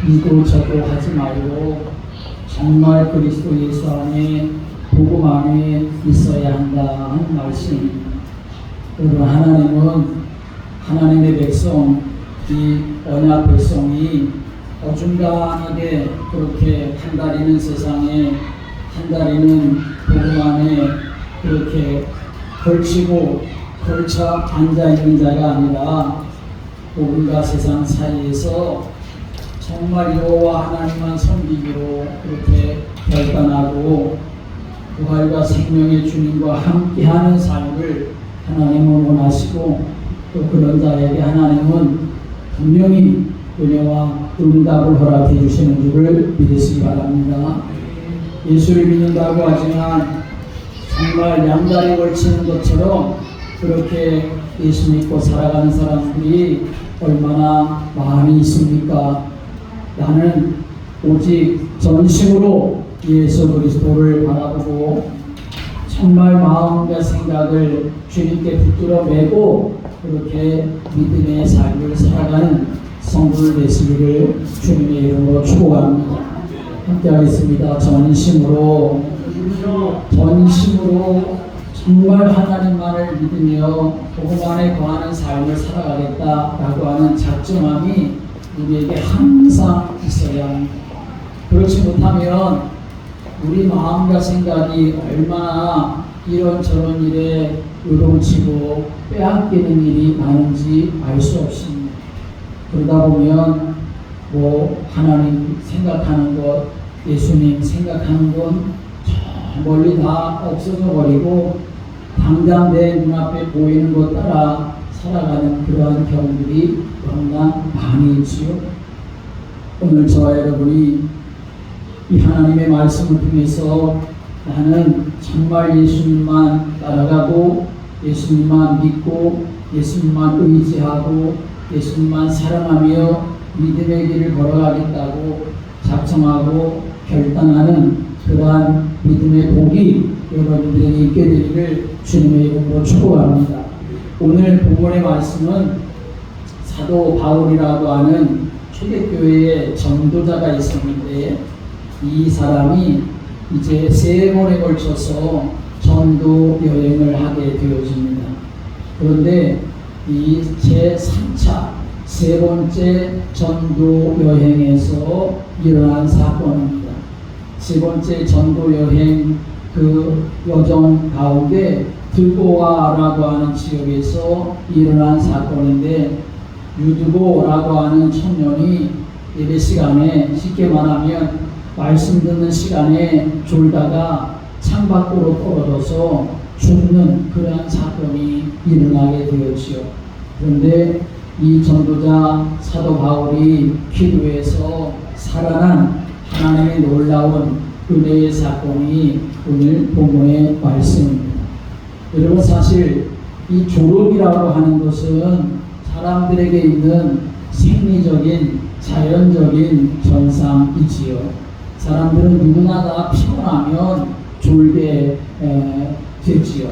이도 저도 하지 말고 정말 그리스도 예수 안에 복음 안에 있어야 한다 하는 말씀입니다. 여러분, 하나님의 백성, 이 언약 백성이 어중간하게 그렇게 한달이는 세상에 한달이는 복음 안에 그렇게 걸쳐 앉아있는 자가 아니라 복음과 세상 사이에서 정말 여호와 하나님만 섬기기로 그렇게 결단하고 부활과 생명의 주님과 함께하는 삶을 하나님은 원하시고, 또 그런 자에게 하나님은 분명히 은혜와 응답을 허락해 주시는 줄을 믿으시기 바랍니다. 예수를 믿는다고 하지만 정말 양다리 걸치는 것처럼 그렇게 예수 믿고 살아가는 사람들이 얼마나 많이 있습니까? 나는 오직 전심으로 예수 그리스도를 바라보고 정말 마음과 생각을 주님께 붙들어 매고 그렇게 믿음의 삶을 살아가는 성도들 되시기를 주님의 이름으로 축복합니다. 함께 하겠습니다. 전심으로 정말 하나님만을 믿으며 복음 안에 거하는 삶을 살아가겠다라고 하는 작정함이 우리에게 항상 있어야 합니다. 그렇지 못하면 우리 마음과 생각이 얼마나 이런저런 일에 요동치고 빼앗기는 일이 많은지 알 수 없습니다. 그러다 보면 하나님 생각하는 것, 예수님 생각하는 건 저 멀리 다 없어져 버리고 당장 내 눈앞에 보이는 것 따라 살아가는 그러한 경우들이 너무나 많이 있지요. 오늘 저와 여러분이 이 하나님의 말씀을 통해서 나는 정말 예수님만 따라가고 예수님만 믿고 예수님만 의지하고 예수님만 사랑하며 믿음의 길을 걸어가겠다고 작정하고 결단하는 그러한 믿음의 복이 여러분들에게 있게 되기를 주님의 이름으로 축복합니다. 오늘 본문의 말씀은 사도 바울이라고 하는 초대교회의 전도자가 있었는데, 이 사람이 이제 3번에 걸쳐서 전도 여행을 하게 되어집니다. 그런데 이 제3차 세 번째 전도 여행에서 일어난 사건입니다. 세 번째 전도 여행 그 여정 가운데 들보아라고 하는 지역에서 일어난 사건인데, 유두보라고 하는 청년이 예배 시간에, 쉽게 말하면 말씀 듣는 시간에 졸다가 창밖으로 떨어져서 죽는 그러한 사건이 일어나게 되었지요. 그런데 이 전도자 사도 바울이 기도해서 살아난 하나님의 놀라운 은혜의 사건이 오늘 본문의 말씀입니다. 여러분, 사실 이 졸음이라고 하는 것은 사람들에게 있는 생리적인 자연적인 현상이지요. 사람들은 누구나 다 피곤하면 졸게 되지요.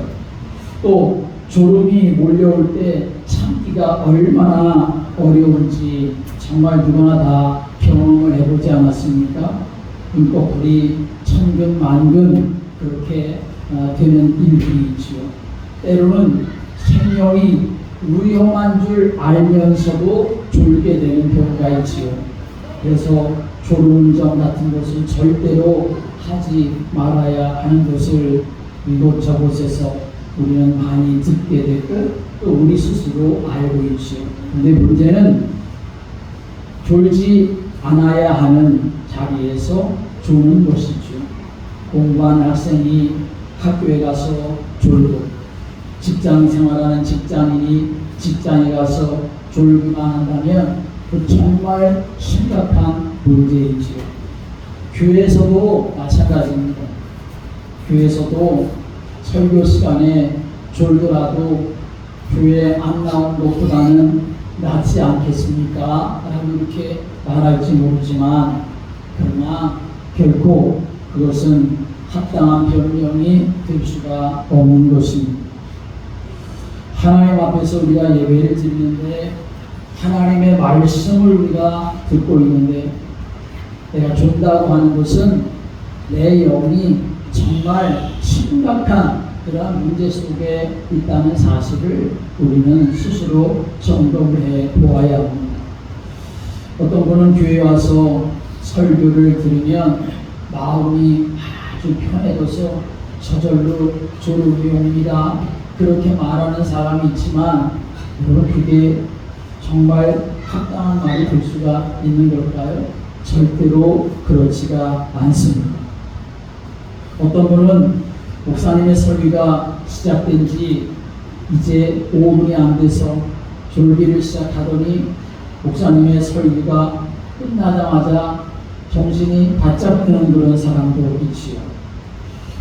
또 졸음이 몰려올 때 참기가 얼마나 어려운지 정말 누구나 다 경험을 해보지 않았습니까? 눈꺼풀이 천근 만근 그렇게 되는 일들이 있지요. 때로는 생명이 위험한 줄 알면서도 졸게 되는 경우가 있지요. 그래서 졸음운전 같은 것은 절대로 하지 말아야 하는 것을 이곳저곳에서 우리는 많이 듣게 되고 또 우리 스스로 알고 있지요. 근데 문제는 졸지 않아야 하는 자리에서 조는 것이죠. 공부한 학생이 학교에 가서 졸고, 직장 생활하는 직장인이 직장에 가서 졸기만 한다면 그 정말 심각한 문제이지요. 교회에서도 마찬가지입니다. 교회에서도 설교 시간에 졸더라도 교회 안 나온 것보다는 낫지 않겠습니까? 라고 이렇게 말할지 모르지만, 그러나 결코 그것은 합당한 변명이 될 수가 없는 것입니다. 하나님 앞에서 우리가 예배를 드리는데, 하나님의 말씀을 우리가 듣고 있는데, 내가 존다고 하는 것은 내 영이 정말 심각한 그러한 문제 속에 있다는 사실을 우리는 스스로 점검을 해 보아야 합니다. 어떤 분은 교회에 와서 설교를 들으면 마음이 아주 편해져서 저절로 졸음이 옵니다. 그렇게 말하는 사람이 있지만 여러분, 그게 정말 합당한 말이 될 수가 있는 걸까요? 절대로 그렇지가 않습니다. 어떤 분은 목사님의 설교가 시작된 지 이제 5분이 안 돼서 졸기를 시작하더니 목사님의 설교가 끝나자마자 정신이 바짝 드는 그런 사람도 있지요.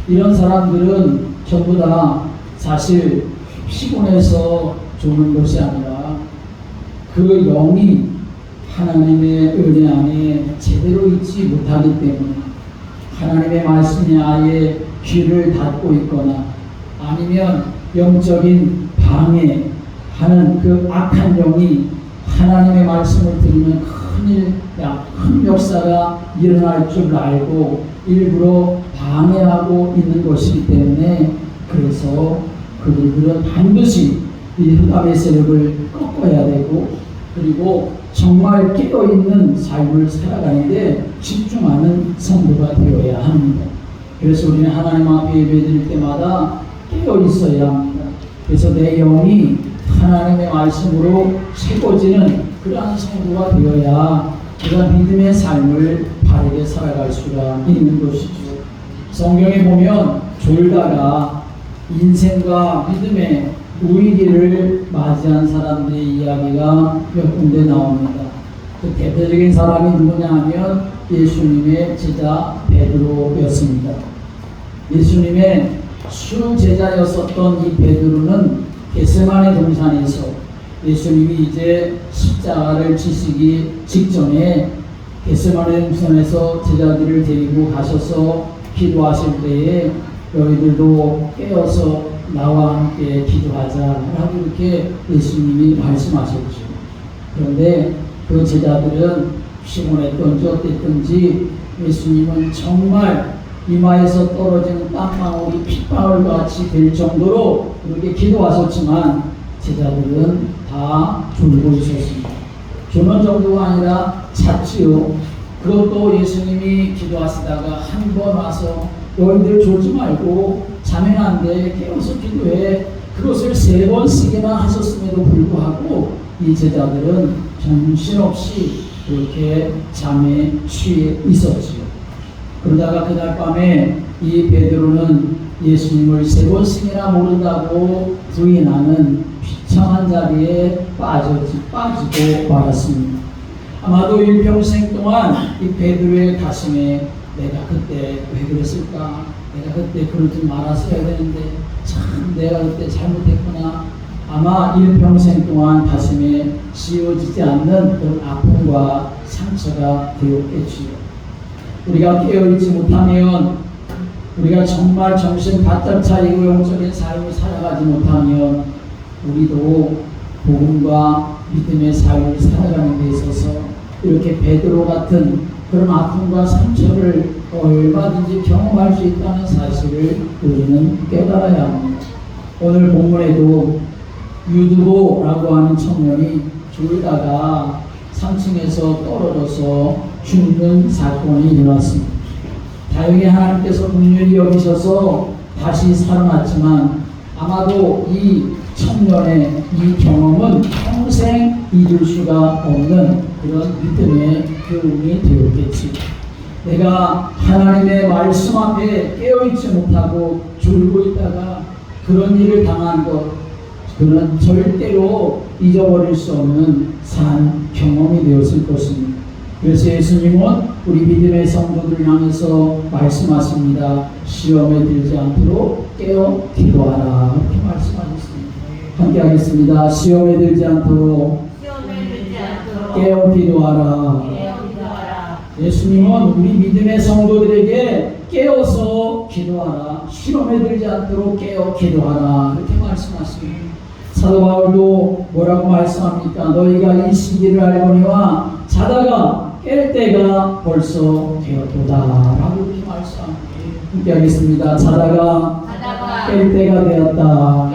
이런 사람들은 전부 다 사실 피곤해서 조는 것이 아니라 그 영이 하나님의 은혜 안에 제대로 있지 못하기 때문에 하나님의 말씀에 아예 귀를 닫고 있거나 아니면 영적인 방해하는 그 악한 영이 하나님의 말씀을 들으면 큰 역사가 일어날 줄 알고 일부러 방해하고 있는 것이기 때문에, 그래서 그들은 반드시 이 흑암의 세력을 꺾어야 되고, 그리고 정말 깨어있는 삶을 살아가는데 집중하는 성도가 되어야 합니다. 그래서 우리는 하나님 앞에 예배드릴 때마다 깨어있어야 합니다. 그래서 내 영이 하나님의 말씀으로 채워지는 그러한 성도가 되어야 그런 믿음의 삶을 바르게 살아갈 수가 있는 것이죠. 성경에 보면 졸다가 인생과 믿음의 위기를 맞이한 사람들의 이야기가 몇 군데 나옵니다. 그 대표적인 사람이 누구냐 하면 예수님의 제자 베드로였습니다. 예수님의 수제자였었던 이 베드로는 겟세마네 동산에서 예수님이 이제 십자가를 지시기 직전에 겟세마네 동산에서 제자들을 데리고 가셔서 기도하실 때에 너희들도 깨어서 나와 함께 기도하자라고 이렇게 예수님이 말씀하셨죠. 그런데 그 제자들은 피곤했던지 어땠던지 예수님은 정말 이마에서 떨어지는 땀방울이 핏방울 같이 될 정도로 그렇게 기도하셨지만 제자들은 다 졸고 있었습니다. 조는 정도가 아니라 잤지요. 그것도 예수님이 기도하시다가 한 번 와서 너희들 졸지 말고 자면 안 돼, 깨어서 기도해. 그것을 3번씩이나 하셨음에도 불구하고 이 제자들은 정신없이 그렇게 잠에 취해 있었지요. 그러다가 그날 밤에 이 베드로는 예수님을 3번씩이나 모른다고 부인하는 비참한 자리에 빠지고 말았습니다. 아마도 일평생 동안 이 베드로의 가슴에 내가 그때 왜 그랬을까? 내가 그때 그러지 말았어야 되는데 참 내가 그때 잘못했구나. 아마 일평생 동안 가슴에 씌워지지 않는 그런 아픔과 상처가 되었겠지요. 우리가 깨어있지 못하면, 우리가 정말 정신 바짝 차리고 영적인 삶을 살아가지 못하면 우리도 복음과 믿음의 삶을 살아가는 데 있어서 이렇게 베드로 같은 그런 아픔과 상처를 얼마든지 경험할 수 있다는 사실을 우리는 깨달아야 합니다. 오늘 본문에도 유두보라고 하는 청년이 졸다가 상층에서 떨어져서 죽는 사건이 일어났습니다. 다행히 하나님께서 긍휼히 여기셔서 다시 살아났지만 아마도 이 청년의 이 경험은 평생 잊을 수가 없는 그런 믿음의 교훈이 되었겠지. 내가 하나님의 말씀 앞에 깨어있지 못하고 졸고 있다가 그런 일을 당한 것, 그는 절대로 잊어버릴 수 없는 산 경험이 되었을 것입니다. 그래서 예수님은 우리 믿음의 성도들을 향해서 말씀하십니다. 시험에 들지 않도록 깨어 기도하라. 이렇게 말씀하셨습니다. 함께 하겠습니다. 시험에 들지 않도록 깨어 기도하라. 예수님은 우리 믿음의 성도들에게 깨어서 기도하라, 시험에 들지 않도록 깨어 기도하라 이렇게 말씀하십니다. 사도 바울도 뭐라고 말씀합니까? 너희가 이 시기를 알거니와 자다가 깰 때가 벌써 되었도다라고 이렇게 함께 하겠습니다. 자다가 깰 때가 되었다.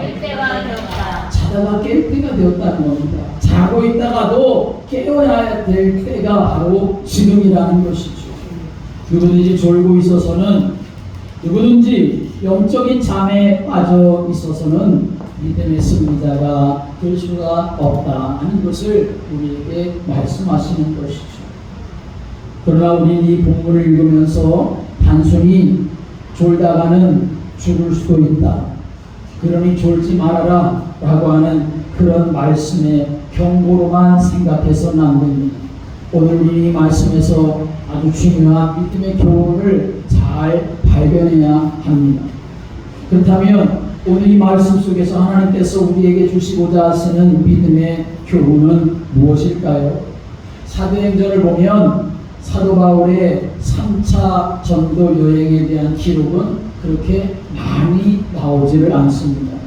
자다가 깰 때가 되었다는 겁니다. 자고 있다가도 깨어야 될 때가 바로 지금이라는 것이죠. 누구든지 졸고 있어서는, 누구든지 영적인 잠에 빠져 있어서는 믿음의 승리자가 될 수가 없다 하는 것을 우리에게 말씀하시는 것이죠. 그러나 우리는 이 본문을 읽으면서 단순히 졸다가는 죽을 수도 있다, 그러니 졸지 말아라 라고 하는 그런 말씀의 경고로만 생각해서는 안 됩니다. 오늘 우리 이 말씀에서 아주 중요한 믿음의 교훈을 잘 발견해야 합니다. 그렇다면 오늘 이 말씀 속에서 하나님께서 우리에게 주시고자 하시는 믿음의 교훈은 무엇일까요? 사도행전을 보면 사도 바울의 3차 전도 여행에 대한 기록은 그렇게 많이 나오지를 않습니다.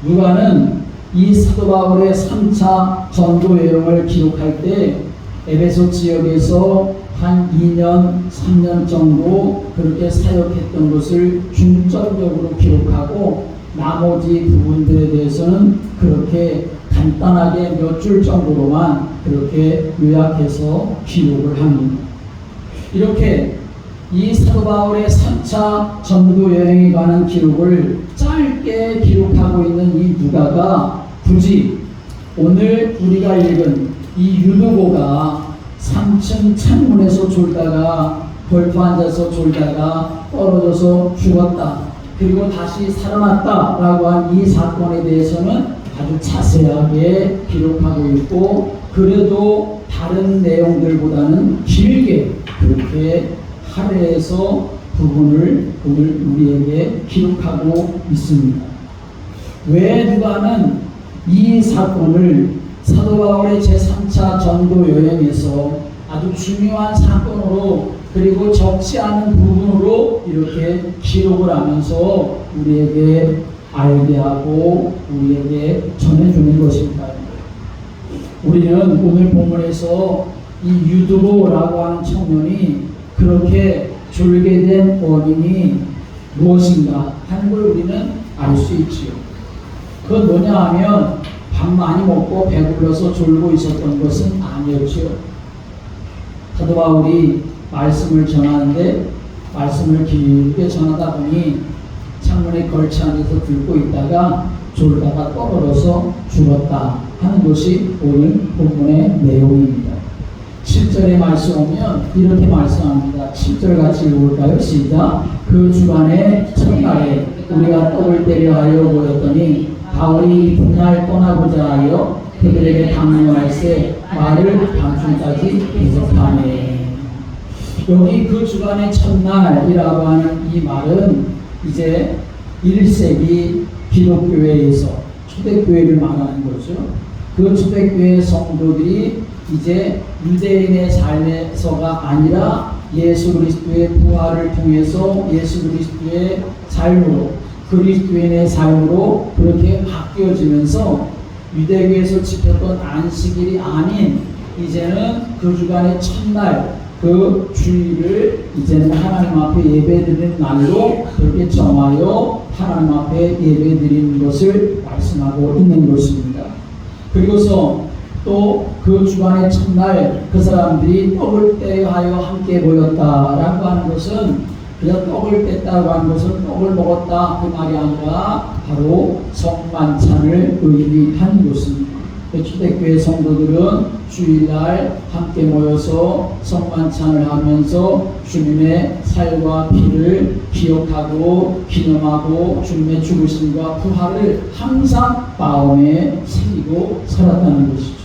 누가는 이 사도 바울의 3차 전도 여행을 기록할 때 에베소 지역에서 한 2년, 3년 정도 그렇게 사역했던 것을 중점적으로 기록하고 나머지 부분들에 대해서는 그렇게 간단하게 몇 줄 정도로만 그렇게 요약해서 기록을 합니다. 이렇게 이 사도 바울의 3차 전도 여행에 관한 기록을 짧게 기록하고 있는 이 누가가 굳이 오늘 우리가 읽은 이 유두고가 3층 창문에서 졸다가 벌프 앉아서 졸다가 떨어져서 죽었다, 그리고 다시 살아났다 라고 한 이 사건에 대해서는 아주 자세하게 기록하고 있고, 그래도 다른 내용들보다는 길게 그렇게 할애해서 부분을 오늘 우리에게 기록하고 있습니다. 왜 누가는 이 사건을 사도 바울의 제3차 전도 여행에서 아주 중요한 사건으로, 그리고 적지 않은 부분으로 이렇게 기록을 하면서 우리에게 알게 하고 우리에게 전해주는 것일까요? 우리는 오늘 본문에서 이 유두로라고 하는 청년이 그렇게 졸게 된 원인이 무엇인가 하는 걸 우리는 알 수 있지요. 그건 뭐냐 하면 밥 많이 먹고 배불러서 졸고 있었던 것은 아니었지요. 사도 바울이 말씀을 전하는데 말씀을 길게 전하다 보니 창문에 걸쳐 앉아서 듣고 있다가 졸다가 떨어져서 죽었다 하는 것이 오늘 본문의 내용입니다. 7절의 말씀 오면 이렇게 말씀합니다. 7절 같이 읽어볼까요? 시작. 그 주간의 첫날에 우리가 떡을 떼려 하여 모였더니 바울이 분날 떠나고자 하여 그들에게 강요할세 말을 밤중까지 계속하네. 여기 그 주간의 첫날이라고 하는 이 말은 이제 1세기 기독교회에서 초대교회를 말하는 거죠. 그 초대교회 성도들이 이제 유대인의 삶에서가 아니라 예수 그리스도의 부활을 통해서 예수 그리스도의 삶으로, 그리스도인의 삶으로 그렇게 바뀌어지면서 유대교에서 지켰던 안식일이 아닌 이제는 그 주간의 첫날 그 주일을 이제는 하나님 앞에 예배드리는 날로 그렇게 정하여 하나님 앞에 예배드리는 것을 말씀하고 있는 것입니다. 그리고서 또 그 주간의 첫날 그 사람들이 떡을 떼려 하여 함께 모였다라고 하는 것은 그냥 떡을 뗐다고 하는 것은 떡을 먹었다 그 말이 아니라 바로 성만찬을 의미하는 것입니다. 초대교회 성도들은 주일날 함께 모여서 성만찬을 하면서 주님의 살과 피를 기억하고 기념하고 주님의 죽으심과 부활을 항상 마음에 새기고 살았다는 것이죠.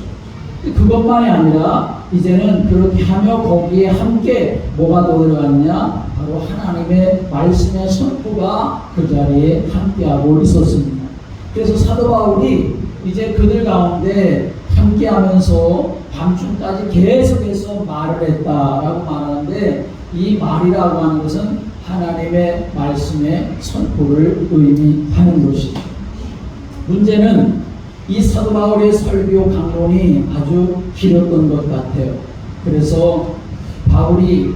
그것만이 아니라 이제는 그렇게 하며 거기에 함께 뭐가 더 들어갔냐? 바로 하나님의 말씀의 선포가 그 자리에 함께하고 있었습니다. 그래서 사도 바울이 이제 그들 가운데 함께하면서 밤중까지 계속해서 말을 했다라고 말하는데, 이 말이라고 하는 것은 하나님의 말씀의 선포를 의미하는 것이죠. 문제는 이 사도 바울의 설교 강론이 아주 길었던 것 같아요. 그래서 바울이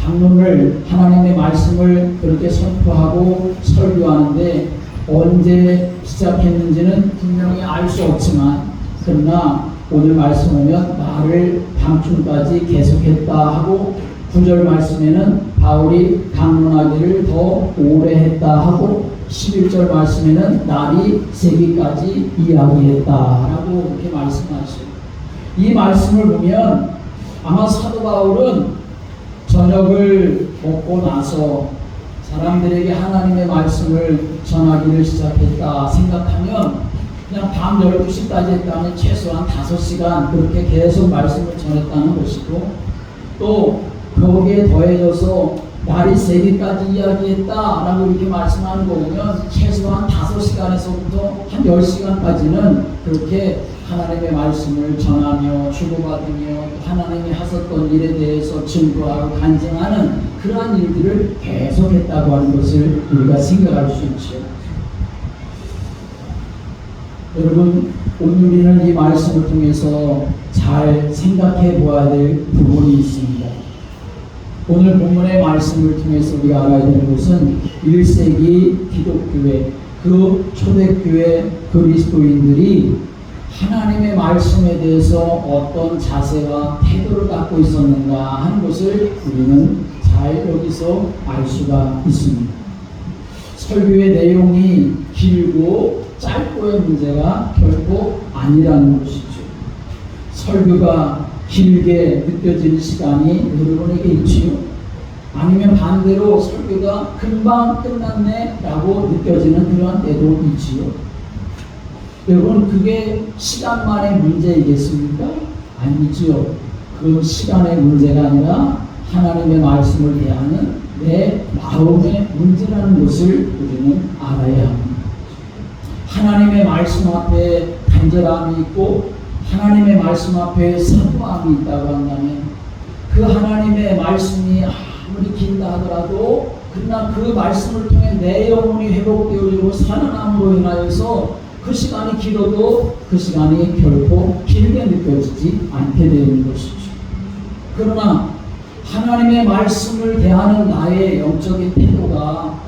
당론을 하나님의 말씀을 그렇게 선포하고 설교하는데 언제 시작했는지는 분명히 알 수 없지만 그러나 오늘 말씀 보면 말을 밤중까지 계속했다 하고 9절 말씀에는 바울이 강론하기를 더 오래 했다 하고 11절 말씀에는 날이 새기까지 이야기했다라고 이렇게 말씀하시죠. 이 말씀을 보면 아마 사도 바울은 저녁을 먹고 나서 사람들에게 하나님의 말씀을 전하기를 시작했다 생각하면 그냥 밤 12시까지 했다면 최소한 5시간 그렇게 계속 말씀을 전했다는 것이고 또 거기에 더해져서 날이 새기까지 이야기했다라고 이렇게 말씀하는 거 보면 최소한 5시간에서부터 한 10시간까지는 그렇게 하나님의 말씀을 전하며 주고받으며 하나님이 하셨던 일에 대해서 증거하고 간증하는 그러한 일들을 계속했다고 하는 것을 우리가 생각할 수 있죠. 여러분, 오늘 우리는 이 말씀을 통해서 잘 생각해 보아야 될 부분이 있습니다. 오늘 본문의 말씀을 통해서 우리가 알아야 되는 것은 1세기 기독교회, 그 초대교회 그리스도인들이 하나님의 말씀에 대해서 어떤 자세와 태도를 갖고 있었는가 하는 것을 우리는 잘 여기서 알 수가 있습니다. 설교의 내용이 길고 짧고의 문제가 결코 아니라는 것이죠. 설교가 길게 느껴지는 시간이 여러분에게 있지요? 아니면 반대로 설교가 금방 끝났네 라고 느껴지는 그런 때도 있지요? 여러분, 그게 시간만의 문제이겠습니까? 아니지요. 그 시간의 문제가 아니라 하나님의 말씀을 대하는 내 마음의 문제라는 것을 우리는 알아야 합니다. 하나님의 말씀 앞에 간절함이 있고 하나님의 말씀 앞에 사모함이 있다고 한다면 그 하나님의 말씀이 아무리 길다 하더라도 그러나 그 말씀을 통해 내 영혼이 회복되어지고 살아남음으로 인하여서 그 시간이 길어도 그 시간이 결코 길게 느껴지지 않게 되는 것이죠. 그러나 하나님의 말씀을 대하는 나의 영적인 태도가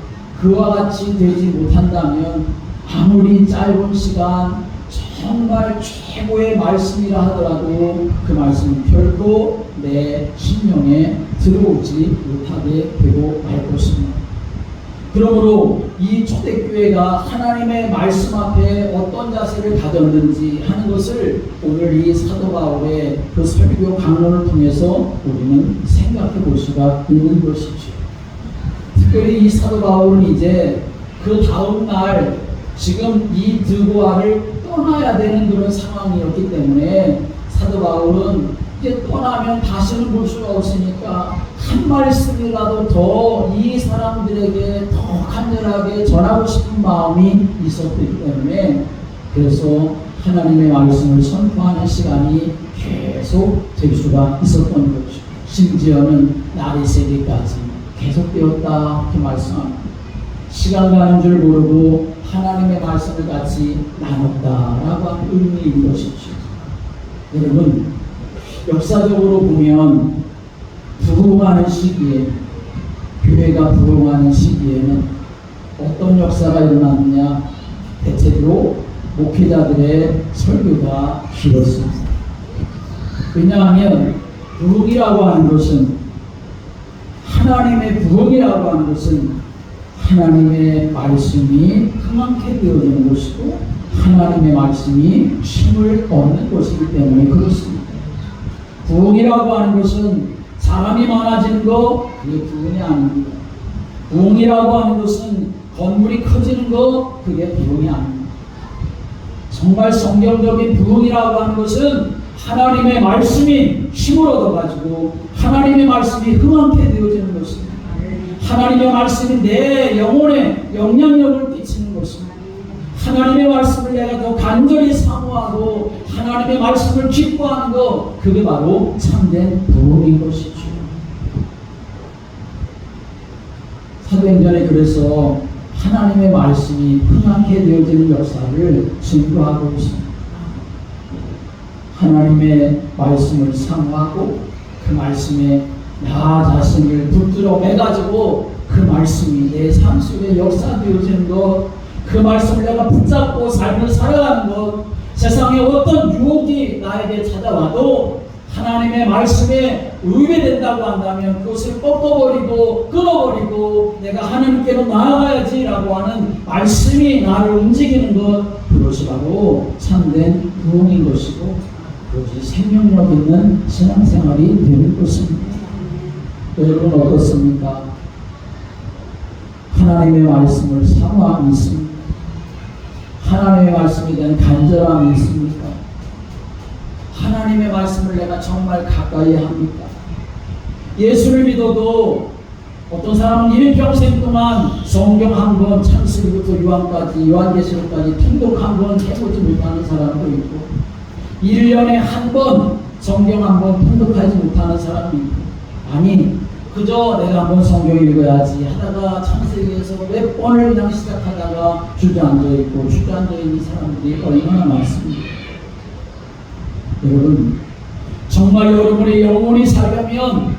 그와 같이 되지 못한다면 아무리 짧은 시간 정말 최고의 말씀이라 하더라도 그 말씀은 결코 내 심령에 들어오지 못하게 되고 말 것입니다. 그러므로 이 초대교회가 하나님의 말씀 앞에 어떤 자세를 가졌는지 하는 것을 오늘 이 사도 바울의 그 설교 강론을 통해서 우리는 생각해 볼 수가 있는 것이죠. 특별히 이 사도 바울은 이제 그 다음 날 지금 이 드고아를 떠나야 되는 그런 상황이었기 때문에 사도 바울은 이제 떠나면 다시는 볼 수가 없으니까 한 말씀이라도 더 이 사람들에게 더 간절하게 전하고 싶은 마음이 있었기 때문에 그래서 하나님의 말씀을 선포하는 시간이 계속 될 수가 있었던 거죠. 심지어는 날이 새기까지 계속되었다 이렇게 말씀합니다. 시간 가는 줄 모르고 하나님의 말씀을 같이 나눴다라고 하는 의미인 것이죠. 여러분, 역사적으로 보면 부흥하는 시기에 교회가 부흥하는 시기에는 어떤 역사가 일어났느냐? 대체로 목회자들의 설교가 길었습니다. 왜냐하면 부흥이라고 하는 것은 하나님의 부흥이라고 하는 것은 하나님의 말씀이 흥황케 되어지는 것이고 하나님의 말씀이 힘을 얻는 것이기 때문에 그렇습니다. 부흥이라고 하는 것은 사람이 많아지는 거 그게 부흥이 아닙니다. 부흥이라고 하는 것은 건물이 커지는 거 그게 부흥이 아닙니다. 정말 성경적인 부흥이라고 하는 것은 하나님의 말씀이 힘을 얻어가지고 하나님의 말씀이 흥황케 되어지는 것입니다. 하나님의 말씀이 내 영혼에 영향력을 끼치는 것입니다. 하나님의 말씀을 내가 더 간절히 사모하고 하나님의 말씀을 기뻐하는 것 그게 바로 참된 부흥인 것이죠. 사도행전에 그래서 하나님의 말씀이 흥황케 되어지는 역사를 증거하고 있습니다. 하나님의 말씀을 사모하고 그 말씀에 나 자신을 붙들어 매가지고 그 말씀이 내 삶 속에 역사되어지는 것, 그 말씀을 내가 붙잡고 삶을 살아가는 것, 세상에 어떤 유혹이 나에게 찾아와도 하나님의 말씀에 의뢰된다고 한다면 그것을 꺾어버리고 끊어버리고 내가 하나님께로 나아가야지라고 하는 말씀이 나를 움직이는 것, 그것이 바로 참된 부흥인 것이고 그것이 생명력 있는 신앙생활이 될 것입니다. 여러분 어떻습니까? 하나님의 말씀을 사모함이 있습니까? 하나님의 말씀에 대한 간절함이 있습니까? 하나님의 말씀을 내가 정말 가까이 합니까? 예수를 믿어도 어떤 사람은 일평생 동안 성경 한 권, 창세기부터 요한까지, 요한계시록까지 통독 한 번 해보지 못하는 사람도 있고 1년에 한 번 성경 한 번 통독하지 못하는 사람도 있고, 아니 그저 내가 한번 성경 읽어야지 하다가 창세기에서 몇 번을 그냥 시작하다가 주저앉아있고 주저앉아있는 사람들이 얼마나 많습니다. 여러분 정말 여러분의 영혼이 살려면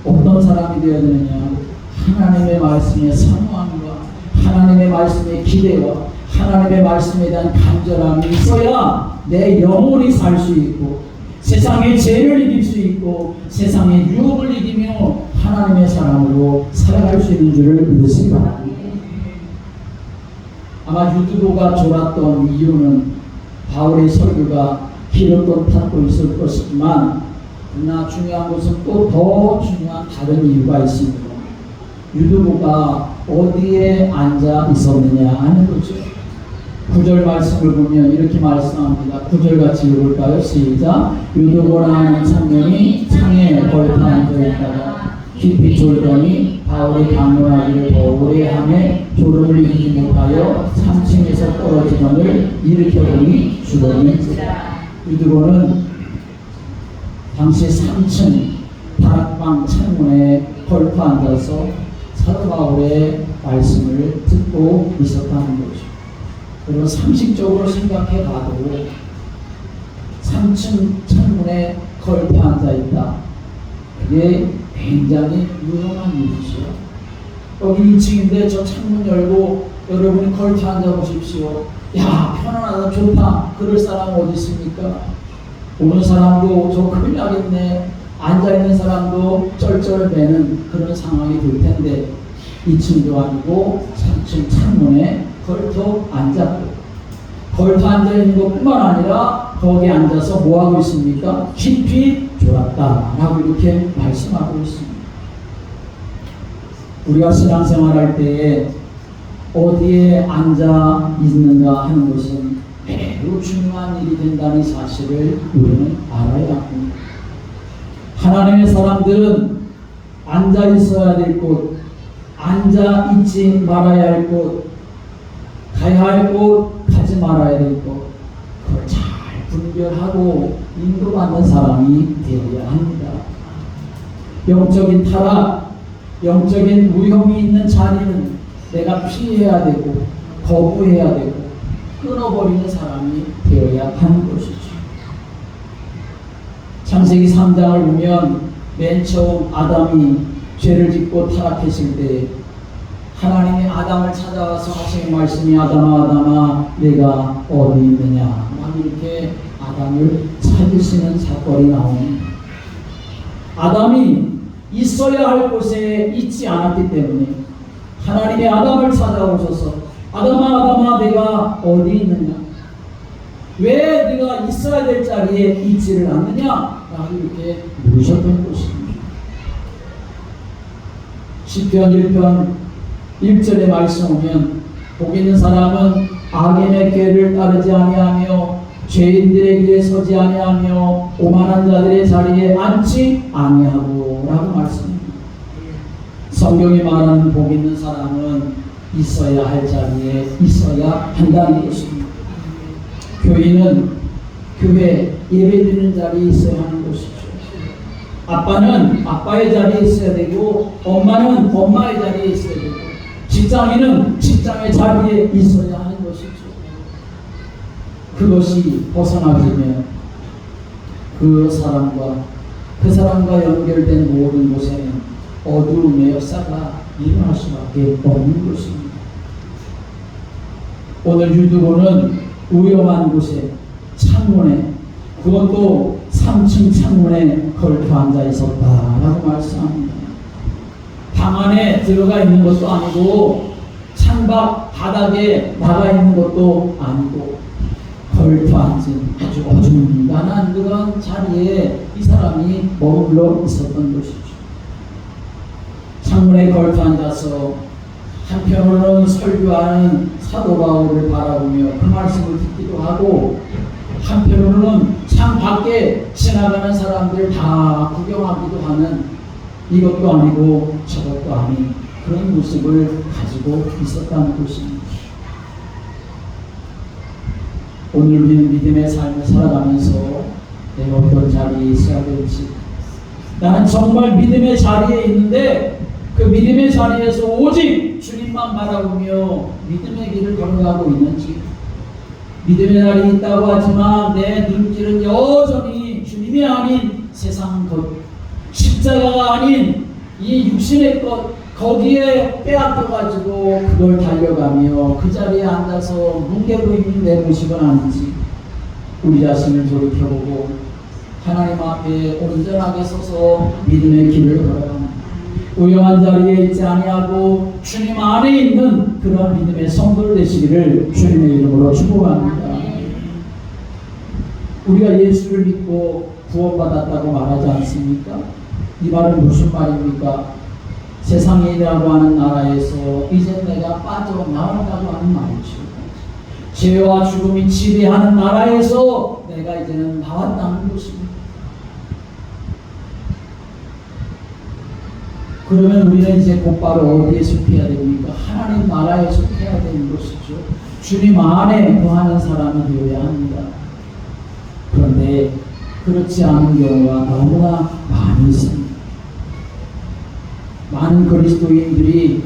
어떤 사람이 되어야 되느냐? 하나님의 말씀의 사모함과 하나님의 말씀의 기대와 하나님의 말씀에 대한 간절함이 있어야 내 영혼이 살 수 있고 세상의 죄를 이길 수 있고 세상의 유혹을 이기며 하나님의 사람으로 살아갈 수 있는 줄을 믿으시기 바랍니다. 아마 유두보가 졸았던 이유는 바울의 설교가 기름도 탔고 있을 것이지만 그러나 중요한 것은 또 더 중요한 다른 이유가 있습니다. 유두보가 어디에 앉아 있었느냐 하는 거죠. 9절 말씀을 보면 이렇게 말씀합니다. 9절 같이 읽을까요? 시작. 유두보라는 청년이 창에 걸터 앉아있다가 깊이 졸더니 바울이 강론하기를 더 오래 하며 졸음을 이기지 못하여 3층에서 떨어지더니 일으켜보니 죽었는지라. 유두보는 당시 3층 다락방 창문에 걸터 앉아서 사도 바울의 말씀을 듣고 있었다는 거죠. 여러분 상식적으로 생각해 봐도 3층 창문에 걸터 앉아있다. 그게 굉장히 위험한 일이죠. 여기 2층인데 저 창문 열고 여러분이 걸터 앉아보십시오. 야 편안하다 좋다 그럴 사람 어디 있습니까? 오는 사람도 저 큰일 나겠네, 앉아있는 사람도 쩔쩔매는 그런 상황이 될 텐데 2층도 아니고 3층 창문에 걸터 앉았고, 걸터 앉아있는 것뿐만 아니라 거기에 앉아서 뭐하고 있습니까? 깊이 졸았다 라고 이렇게 말씀하고 있습니다. 우리가 신앙생활할 때에 어디에 앉아 있는가 하는 것은 매우 중요한 일이 된다는 사실을 우리는 알아야 합니다. 하나님의 사람들은 앉아 있어야 될 곳, 앉아 있지 말아야 할 곳, 가야 할 곳, 가지 말아야 될 곳, 그걸 잘 분별하고 인도받는 사람이 되어야 합니다. 영적인 타락, 영적인 위험이 있는 자리는 내가 피해야 되고 거부해야 되고 끊어버리는 사람이 되어야 하는 것이죠. 창세기 3장을 보면 맨 처음 아담이 죄를 짓고 타락했을 때 하나님이 아담을 찾아와서 하시는 말씀이 아담아 아담아 내가 어디 있느냐 막 이렇게 아담을 찾으시는 사건이 나옵니다. 아담이 있어야 할 곳에 있지 않았기 때문에 하나님이 아담을 찾아오셔서 아담아 아담아 내가 어디 있느냐, 왜 네가 있어야 될 자리에 있지를 않느냐 라고 이렇게 물으셨던 것입니다. 시편 1편 1절의 말씀 오면 복 있는 사람은 악인의 꾀를 따르지 아니하며 죄인들의 길에 서지 아니하며 오만한 자들의 자리에 앉지 아니하고 라고 말씀합니다. 성경이 말하는 복 있는 사람은 있어야 할 자리에 있어야 한다는 것입니다. 교인은 교회 예배드리는 자리에 있어야 하는 것이죠. 아빠는 아빠의 자리에 있어야 되고 엄마는 엄마의 자리에 있어야 되고 직장인은 직장의 자리에 있어야 하는 것이죠. 그것이 벗어나지면 그 사람과 그 사람과 연결된 모든 곳에는 어두움의 역사가 일어날 수밖에 없는 것입니다. 오늘 유두보는 위험한 곳에 창문에, 그것도 3층 창문에 걸터 앉아 있었다라고 말씀합니다. 방 안에 들어가 있는 것도 아니고 창밖 바닥에 나가 있는 것도 아니고 걸터 앉은 아주 어중간한 그런 자리에 이 사람이 머물러 있었던 것이죠. 창문에 걸터 앉아서 한편으로는 설교하는 사도 바울을 바라보며 그 말씀을 듣기도 하고, 한편으로는 창 밖에 지나가는 사람들 다 구경하기도 하는, 이것도 아니고 저것도 아닌 그런 모습을 가지고 있었다는 것입니다. 오늘 우리는 믿음의 삶을 살아가면서 내가 어떤 자리에 있어야 될지, 나는 정말 믿음의 자리에 있는데 그 믿음의 자리에서 오직 주님만 바라보며 믿음의 길을 걸어가고 있는지, 믿음의 자리에 있다고 하지만 내 눈길은 여전히 주님이 아닌 세상 것, 십자가가 아닌 이 육신의 것, 거기에 빼앗겨가지고 그걸 달려가며 그 자리에 앉아서 뭉개고 있는 내 모습은 아닌지 우리 자신을 돌이켜보고 하나님 앞에 온전하게 서서 믿음의 길을 걸어가는, 위험한 자리에 있지 아니하고 주님 안에 있는 그런 믿음의 성도들 되시기를 주님의 이름으로 축복합니다. 우리가 예수를 믿고 구원받았다고 말하지 않습니까? 이 말은 무슨 말입니까? 세상이라고 하는 나라에서 이제 내가 빠져나온다고 하는 말이죠. 죄와 죽음이 지배하는 나라에서 내가 이제는 나왔다는 것입니다. 그러면 우리는 이제 곧바로 어디에 속해야 됩니까? 하나님 나라에 속해야 되는 것이죠. 주님 안에 거하는 사람이 되어야 합니다. 그런데 그렇지 않은 경우가 너무나 많이 있습니다. 많은 그리스도인들이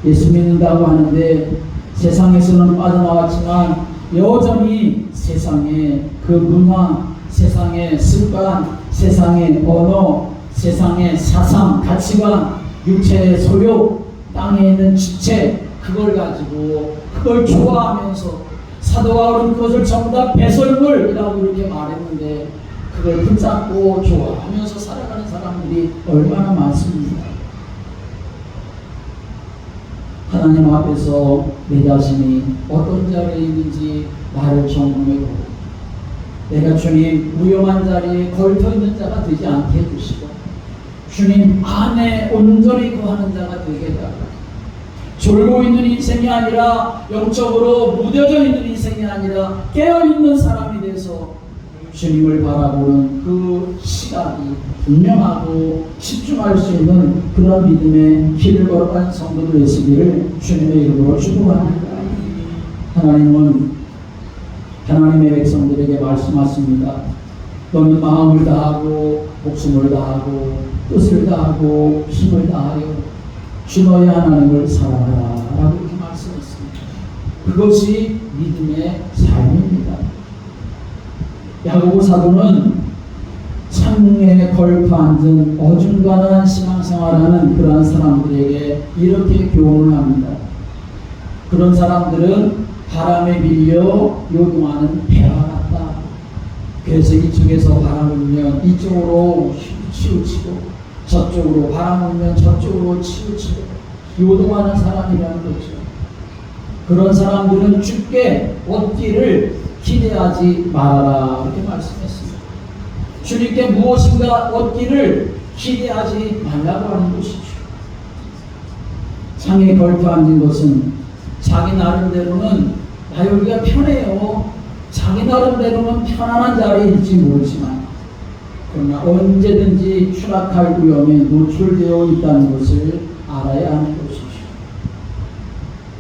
예수 믿는다고 하는데 세상에서는 빠져나왔지만 여전히 세상의 그 문화, 세상의 습관, 세상의 언어, 세상의 사상, 가치관, 육체의 소욕, 땅에 있는 지체, 그걸 가지고 그걸 좋아하면서 사도 바울은 그것을 전부 다 배설물이라고 이렇게 말했는데 그걸 붙잡고 좋아하면서 살아가는 사람들이 얼마나 많습니다. 하나님 앞에서 내 자신이 어떤 자리에 있는지 나를 점검해보고, 내가 주님 위험한 자리에 걸터 있는 자가 되지 않게 해주시고 주님 안에 온전히 거하는 자가 되게 해달라. 졸고 있는 인생이 아니라, 영적으로 무뎌져 있는 인생이 아니라 깨어있는 사람이 돼서 주님을 바라보는 그 시각이 분명하고 집중할 수 있는 그런 믿음의 길을 걸어가는 성도들 되시기를 주님의 이름으로 축복합니다. 하나님은 하나님의 백성들에게 말씀하십니다. 너는 마음을 다하고 목숨을 다하고 뜻을 다하고 힘을 다하여 주 너의 하나님을 사랑하라 라고 이렇게 말씀했습니다. 그것이 믿음의 삶입니다. 야고보 사도는 창문에 걸터 앉은 어중간한 신앙생활하는 그러한 사람들에게 이렇게 교훈을 합니다. 그런 사람들은 바람에 밀려 요동하는 배와 같다. 그래서 이쪽에서 바람 불면 이쪽으로 치우치고 저쪽으로 바람 불면 저쪽으로 치우치고 요동하는 사람이라는 거죠. 그런 사람들은 주께 얻기를 기대하지 말아라 이렇게 말씀했습니다. 주님께 무엇인가 얻기를 기대하지 말라고 하는 것이죠. 창에 걸터 앉은 것은 자기 나름대로는 나 여기가 편해요, 자기 나름대로는 편안한 자리일지 모르지만 그러나 언제든지 추락할 위험에 노출되어 있다는 것을 알아야 하는 것이죠.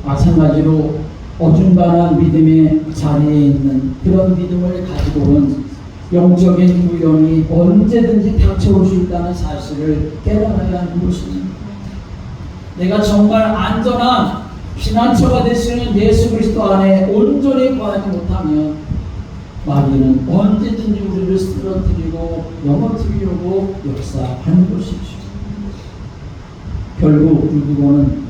마찬가지로 어중간한 믿음의 자리에 있는 그런 믿음을 가지고는 영적인 위험이 언제든지 닥쳐올 수 있다는 사실을 깨달아야 하는 것입니다. 내가 정말 안전한 피난처가 되시는 예수 그리스도 안에 온전히 거하지 못하면 마귀는 언제든지 우리를 쓰러뜨리고 넘어뜨리려고 역사하는 것이죠. 결국 유두고는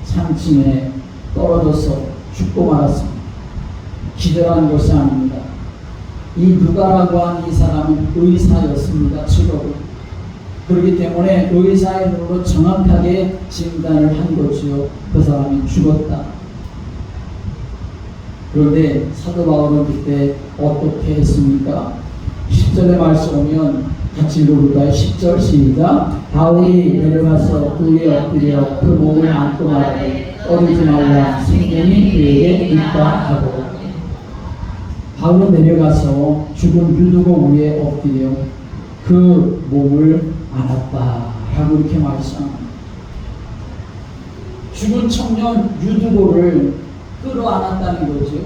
상층에 떨어져서 죽고 말았습니다. 기절한 것이 아닙니다. 이 누가라고 한 이 사람은 의사였습니다. 직업은. 그렇기 때문에 의사의 눈으로 정확하게 진단을 한 거지요. 그 사람이 죽었다. 그런데 사도 바울은 그때 어떻게 했습니까? 10절의 말씀 오면 같이 읽어볼까요? 10절 시작. 바울이 내려가서 그에 엎드려 그 몸을 안고 말하되 떠들지 말라, 생명이 그에게 있다 하고. 바울은 내려가서 죽은 유두고 위에 엎드려 그 몸을 안았다 라고 이렇게 말씀합니다. 죽은 청년 유두고를 끌어안았다는 거죠.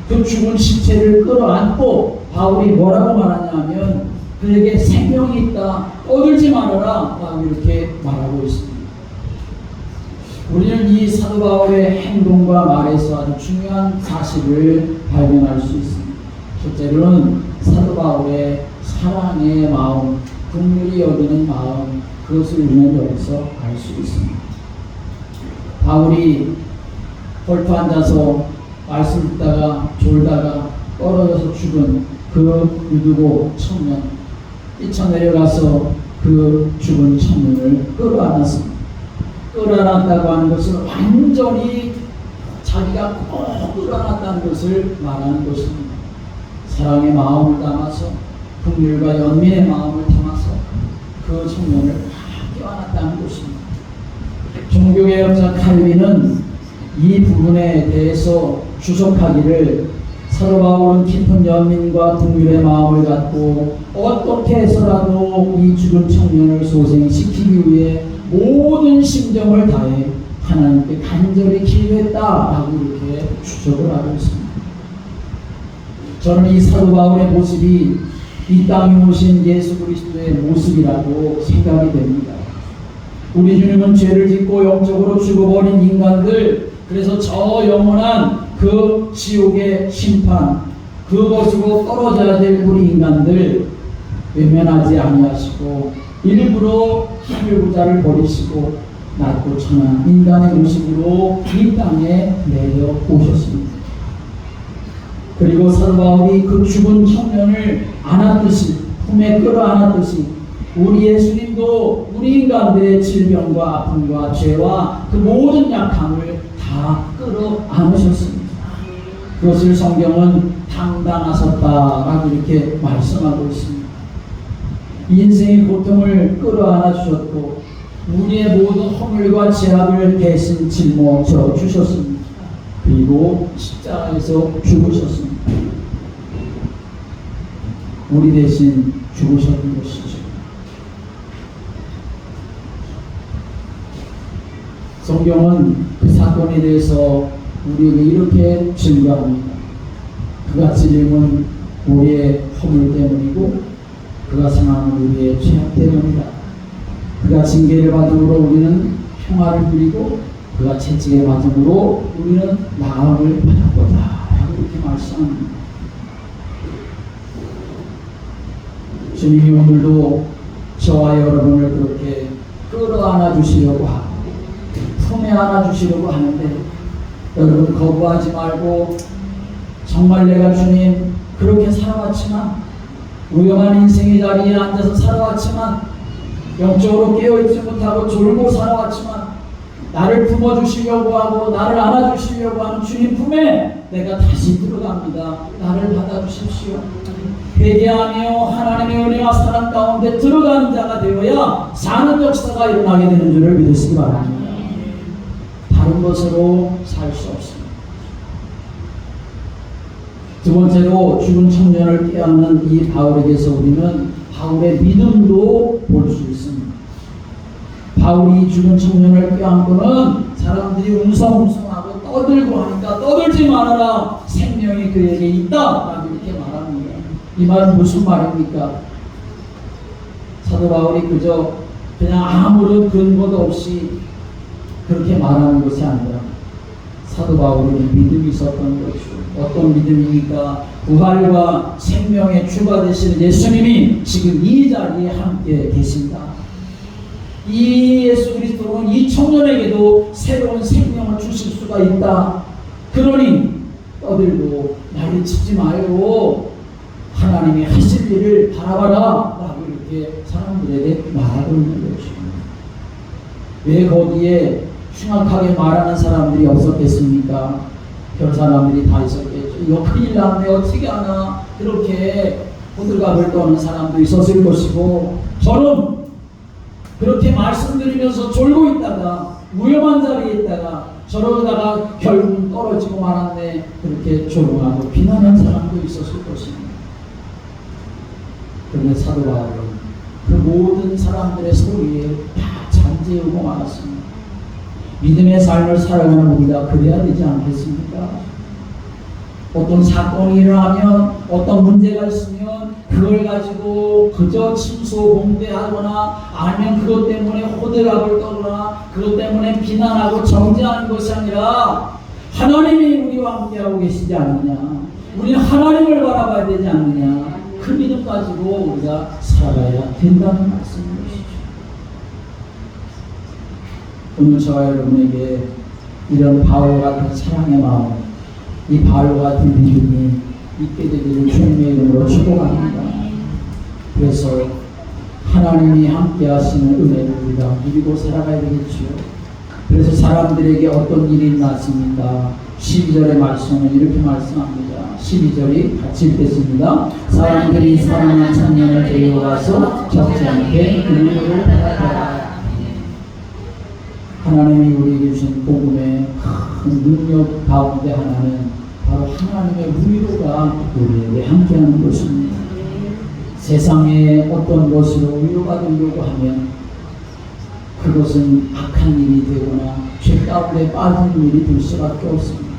그 죽은 시체를 끌어안고 바울이 뭐라고 말하냐면 그에게 생명이 있다, 떠들지 말아라 라고 이렇게 말하고 있습니다. 우리는 이 사도 바울의 행동과 말에서 아주 중요한 사실을 발견할 수 있습니다. 첫째로는 사도 바울의 사랑의 마음, 긍휼히 여기는 마음, 그것을 우리는 여기서 알 수 있습니다. 바울이 헐터 앉아서 말씀 듣다가 졸다가 떨어져서 죽은 그 유두고 청년, 뛰쳐내려가서 그 죽은 청년을 끌어안았습니다. 끌어안았다고 하는 것은 완전히 자기가 꼭 끌어안았다는 것을 말하는 것입니다. 사랑의 마음을 담아서, 긍휼과 연민의 마음을 담아서 그 청년을 껴안았다는 것입니다. 종교개혁자 칼빈은 이 부분에 대해서 주석하기를 사도 바울은 깊은 연민과 긍휼의 마음을 갖고 어떻게 해서라도 이 죽은 청년을 소생시키기 위해 모든 심정을 다해 하나님께 간절히 기도했다라고 이렇게 주석을 하고 있습니다. 저는 이 사도 바울의 모습이 이 땅에 오신 예수 그리스도의 모습이라고 생각이 됩니다. 우리 주님은 죄를 짓고 영적으로 죽어버린 인간들, 그래서 저 영원한 그 지옥의 심판, 그것으로 떨어져야 될 우리 인간들 외면하지 아니하시고 일부러 하늘부자를 버리시고 낮고 천한 인간의 모습으로 이 땅에 내려오셨습니다. 그리고 사도 바울이 그 죽은 청년을 안았듯이, 품에 끌어안았듯이 우리 예수님도 우리 인간들의 질병과 아픔과 죄와 그 모든 약함을 다 끌어안으셨습니다. 그것을 성경은 당당하셨다라고 이렇게 말씀하고 있습니다. 인생의 고통을 끌어안아 주셨고 우리의 모든 허물과 죄악을 대신 짊어져 주셨습니다. 그리고 십자가에서 죽으셨습니다. 우리 대신 죽으셨던 것이죠. 성경은 그 사건에 대해서 우리에게 이렇게 증거합니다. 그가 찔림은 우리의 허물 때문이고 그가 상하는 우리의 죄악 때문이다. 그가 징계를 받음으로 우리는 평화를 누리고 그가 채찍에 맞음으로 우리는 나음을 받았도다 라고 이렇게 말씀합니다. 주님이 오늘도 저와 여러분을 그렇게 끌어안아 주시려고 하고 품에 안아 주시려고 하는데 여러분 거부하지 말고 정말 내가 주님 그렇게 살아왔지만 위험한 인생의 자리에 앉아서 살아왔지만 영적으로 깨어있지 못하고 졸고 살아왔지만 나를 품어주시려고 하고 나를 안아주시려고 하는 주님 품에 내가 다시 들어갑니다. 나를 받아주십시오. 회개하며 하나님의 은혜와 사랑 가운데 들어가는 자가 되어야 사는 역사가 일어나게 되는 줄을 믿으시기 바랍니다. 다른 것으로 살 수 없습니다. 두 번째로 죽은 청년을 깨닫는 이 바울에게서 우리는 바울의 믿음도 볼 수 있습니다. 바울이 죽은 청년을 껴안고는 사람들이 웅성웅성하고 떠들고 하니까 떠들지 말아라, 생명이 그에게 있다 라고 이렇게 말합니다. 이 말은 무슨 말입니까? 사도 바울이 그냥 아무런 근거도 없이 그렇게 말하는 것이 아니라 사도 바울은 믿음이 있었던 것이죠. 어떤 믿음입니까? 부활과 생명의 주가 되시는 예수님이 지금 이 자리에 함께 계신다. 이 예수 그리스도는 이 청년에게도 새로운 생명을 주실 수가 있다. 그러니 떠들고 난리치지 말고 하나님이 하실 일을 바라봐라 라고 이렇게 사람들에게 말하고 있는 것입니다. 왜 거기에 흉악하게 말하는 사람들이 없었겠습니까? 별 사람들이 다 있었겠죠. 이거 큰일 났네, 어떻게 하나, 그렇게 호들갑을 떠는 사람도 있었을 것이고, 저는 그렇게 말씀드리면서 졸고 있다가 위험한 자리에 있다가 저러다가 결국 떨어지고 말았네, 그렇게 조롱하고 비난하는 사람도 있었을 것입니다. 그런데 사도 바울은 그 모든 사람들의 소리에 다 잠재우고 말았습니다. 믿음의 삶을 살아가는 우리가 그래야 되지 않겠습니까? 어떤 사건이 일어나면, 어떤 문제가 있으면 그걸 가지고 그저 침소봉대하거나 아니면 그것 때문에 호들갑을 떠거나 그것 때문에 비난하고 정죄하는 것이 아니라 하나님이 우리와 함께하고 계시지 않느냐, 우리는 하나님을 바라봐야 되지 않느냐, 그 믿음 가지고 우리가 살아가야 된다는 말씀입니다. 오늘 저와 여러분에게 이런 바울 같은 사랑의 마음, 이 바울 같은 믿음이 있게 되기를 주님의 이름으로 축복합니다. 그래서 하나님이 함께 하시는 은혜를 우리가 누리고 살아가야 되겠지요. 그래서 사람들에게 어떤 일이 났습니까? 12절의 말씀은 이렇게 말씀합니다. 12절이 같이 읽겠습니다. 사람들이 사랑한 청년을 데려와서 적지 않게 은혜를 받아라. 하나님이 우리에게 주신 복음의 큰 능력 가운데 하나는 바로 하나님의 위로가 우리에게 함께하는 것입니다. 세상에 어떤 것으로 위로받으려고 하면 그것은 악한 일이 되거나 죄 가운데 빠진 일이 될 수밖에 없습니다.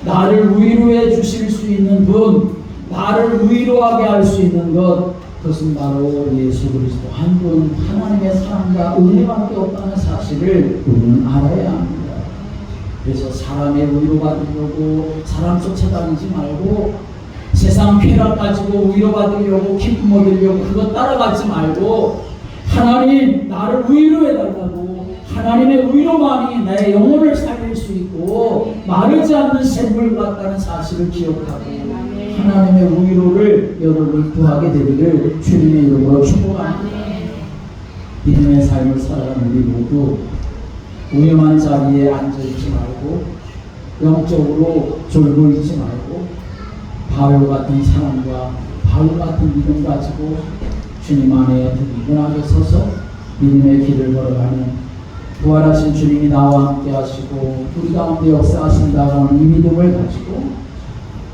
나를 위로해 주실 수 있는 분, 나를 위로하게 할 수 있는 것, 그것은 바로 예수 그리스도 한 분 하나님의 사랑과 은혜밖에 없다는 사실을 우리는 알아야 합니다. 그래서 사람의 위로받으려고 사람 쫓아다니지 말고, 세상 쾌락 가지고 위로받으려고 기쁨 얻으려고 그것 따라가지 말고, 하나님 나를 위로해달라고, 하나님의 위로만이 나의 영혼을 살릴 수 있고 마르지 않는 샘물 같다는 사실을 기억하고 하나님의 위로를 여러분을 구하게 되기를 주님의 이름으로 축복합니다. 믿음의 삶을 살아가는 우리 모두 위험한 자리에 앉아있지 말고 영적으로 졸고 있지 말고 바울 같은 사랑과 바울 같은 믿음 가지고 주님 안에 든든하게 서서 믿음의 길을 걸어가는 부활하신 주님이 나와 함께 하시고 우리 가운데 역사하신다고 하는 이 믿음을 가지고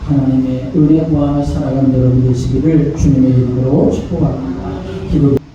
하나님의 은혜 구하며 살아가는 여러분 되시기를 주님의 이름으로 축복합니다. 기도